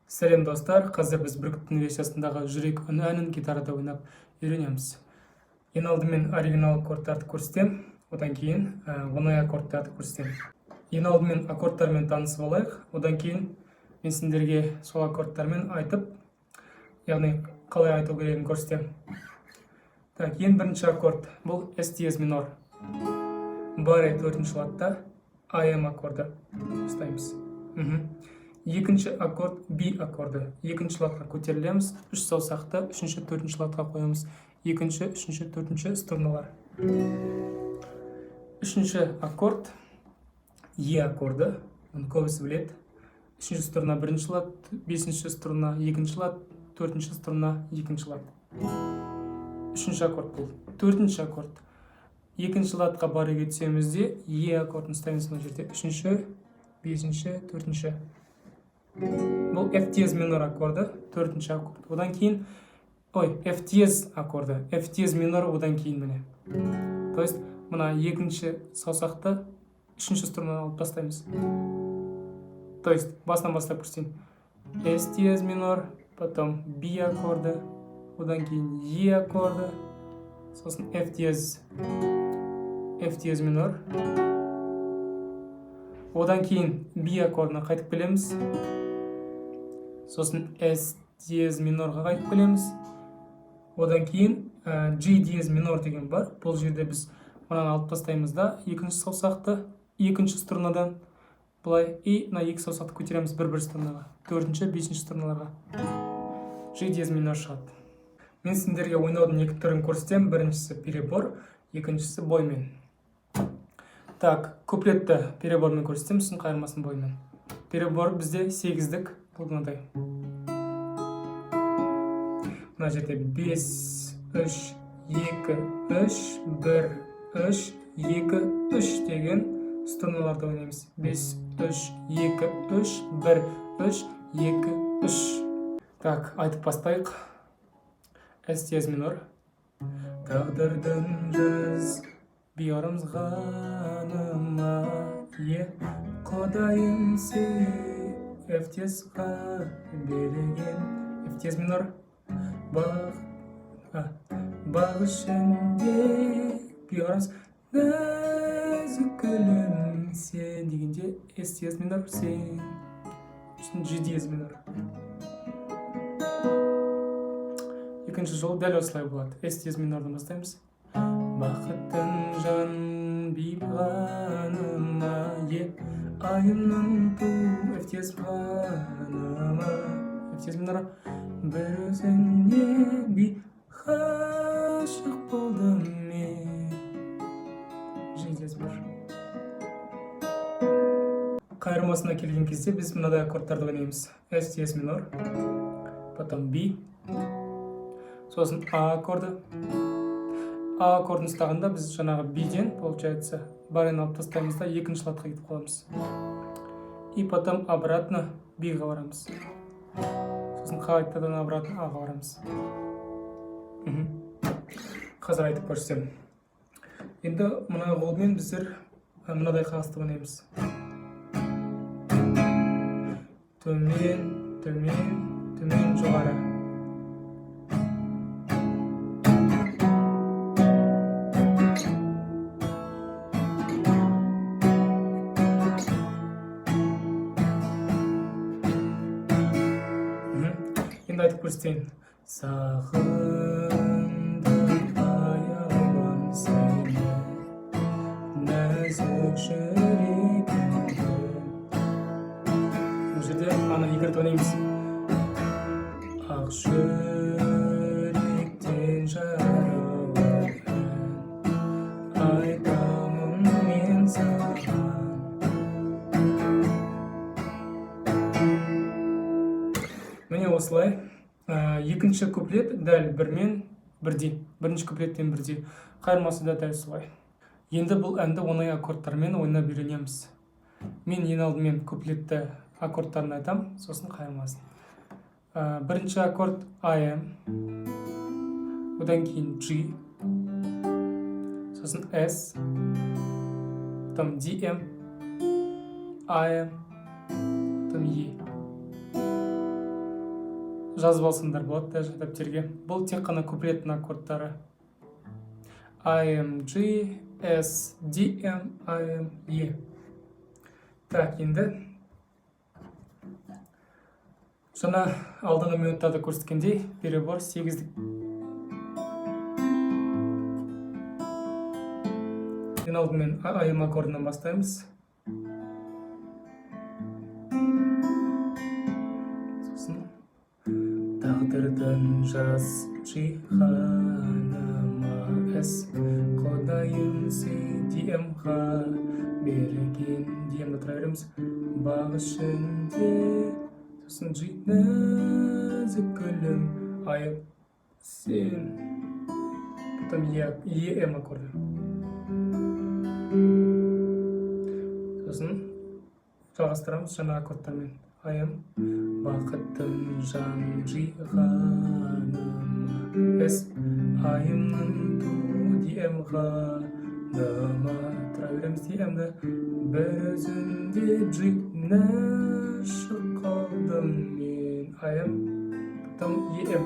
Сәлем достар, қазір біз бүркіттің версиясындағы жүрек үні әнін гитарада ойнап үйренеміз. Ең алдымен оригинал аккордтарды көрсетем, одан кейін оңай аккордтарды көрсетем. Ең алдымен аккордтармен танысып алайық, одан кейін мен сендерге сол аккордтармен айтып, яғни қалай айту керегін көрсетем. Так, ең бірінші аккорд бұл S диез минор. Баре 4-ші латта AM аккорды ұстаймыз. Екінші аккорд B аккорды. Екінші латқа көтерілеміз, 3 саусақты 3-ші 4-ші латқа қоямыз. Екінші, 3-ші 4-ші струналар. Үшінші аккорд E аккорды. Оны көбісі біледі. 3-ші струна 1-ші лат, 5-ші струна 2-ші лат, 4-ші струна 2-ші лат. Үшінші аккорд бұл. 4-ші аккорд. 2-ші латқа бареге түсемізде E аккордын ұстаймыз мына жерде. 3-ші, 5-ші, 4-ші. Бұл F диез минор аккорды, 4-ші аккорд. Одан кейін, F диез аккорды, F диез минор одан кейін міне. То есть, мына 2-ші саусақты 3-ші струнадан алып тастаймыз. То есть, басынан бастап көрсетейін. S диез минор, потом B аккорды, одан кейін E аккорды, сосын F диез минор. Одан кейін B аккордына қайтып келеміз. Сосын S диез минорға қайтып келеміз. Одан кейін G диез минор деген бар. Бұл жерде біз мұнан алып тастаймыз да, 2-ші саусақты 2-ші струнадан бұлай, и мына 2 саусақты көтереміз бір струнаға, 4-ші, 5-ші струналарға. G диез минор шығады. Мен сендерге ойнаудың 2 түрін көрсетем. Біріншісі перебор, екіншісі боймен. Так, куплетті перебормен көрсетем, сосын қайырмасын боймен. Перебор бізде 8-дік, бұл мынадай. Мына жерде 5, 3, 2, 3, 1, 3, 2, 3 деген струналарды ойнаймыз. 5, 3, 2, 3, 1, 3, 2, 3. Так, айтып бастайық. S диез минор. Тағдырдың жүз биорымыз ғаныма, Құдайым F диезға береген. F диез минор. Баг ішінде биорымыз нәзік күлімсе дегенде S диез минор, сен үшін G диез минор. Екінші жол дәл осылай болады. S диез минордан бастаймыз. Бақыттың жан бейбағаныма, айымның ту F диез ғаныма, F диез минор. Бір өзіңе ғашық болдым мен, G диез минор. Қайырмасына келген кезде біз мынадай аккордтарды ойнаймыз. S диез минор, потом B, сосын A аккорды. A аккордын ұстағанда біз жаңағы B-ден, получается, барен алып тастаймыз да 2-ші латқа кетіп қаламыз. И потом обратно B-ға барамыз. Сосын қайтадан обратно A-ға барамыз. Қазір айтып көрсетем. Енді мына қолмен біздер мынадай қағысты ойнаймыз. Төмен, төмен, төмен, жоғары. Енді айтып көрсетейін. Сағындым аяулым сені, нәзік жүрегімді. Бұл жерде ана екірт ойнаймыз. Ақ жүректен жаралып айтамын мен саған. Міне осылай. Екінші куплет дәл бірмен бірдей. Бірінші куплеттен бірдей. Қайырмасы да дәл солай. Енді бұл әнді оңай аккордтармен ойнап үйренеміз. Мен ең алдымен куплетті аккордтарын айтам, сосын қайырмасын. Бірінші аккорд AM, одан кейін G, сосын S, потом DM, AM, потом E. жазып алсаңдар болады даже дәптерге. Бұл тек қана куплеттің аккордтары. IM, G, S, D, M, IM, E. Так, енді жаңа алдыңғы минуттарда көрсеткендей перебор 8-дік. Ең алдымен IM аккордынан бастаймыз. Сосын тағдырдың жас жиһаныма S, Құдайым CDM-ға берген DM-ді тұра береміз. Бақ ішінде сосын G, нәзік гүлім айып сен. Потом EM аккорды. Сосын жалғастырамыз жаңа аккордтармен. IM, бақыттың жан жиғаныма S, айымның ту DM-ға дама тұра береміз DM-ді. Бір өзінде G, нәшік қалдым мен IM, потом EM.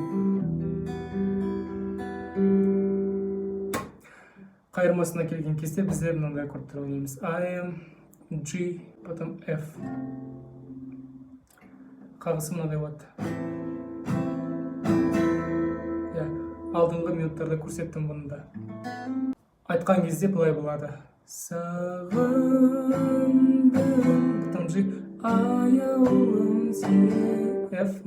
Қайырмасына келген кезде біздер мынандай аккордтар ойнаймыз. IM, G, потом F. Қағысы мынадай болады. Алдыңғы минуттарда көрсеттім бұны да. Айтқан кезде былай болады. Сағындым, потом G, аяулым сен, F,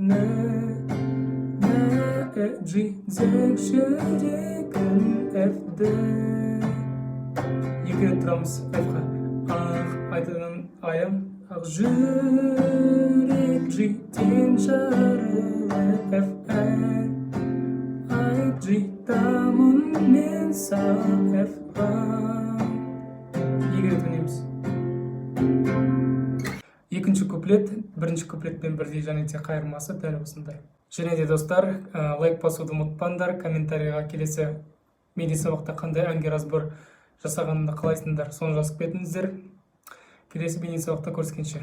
G, зәк жүрегім, F-ді. Екі рет тұрамыз F-ға. Ақ айтылған IM, ақ жүрек G, тен жарылы F, G, тамын мен са F-ға. Екі рет өнеміз. Екінші куплет, бірінші куплетпен бірдей және де қайырмасы дәл осындай. Және де достар, лайк басуды ұмытпаңдар, комментарийға келесі мейлі сабақта қандай әнге разбор жасағанымды қалайсыңдар, соны жазып кетіңіздер. Келесі бейне сабақта көріскенше.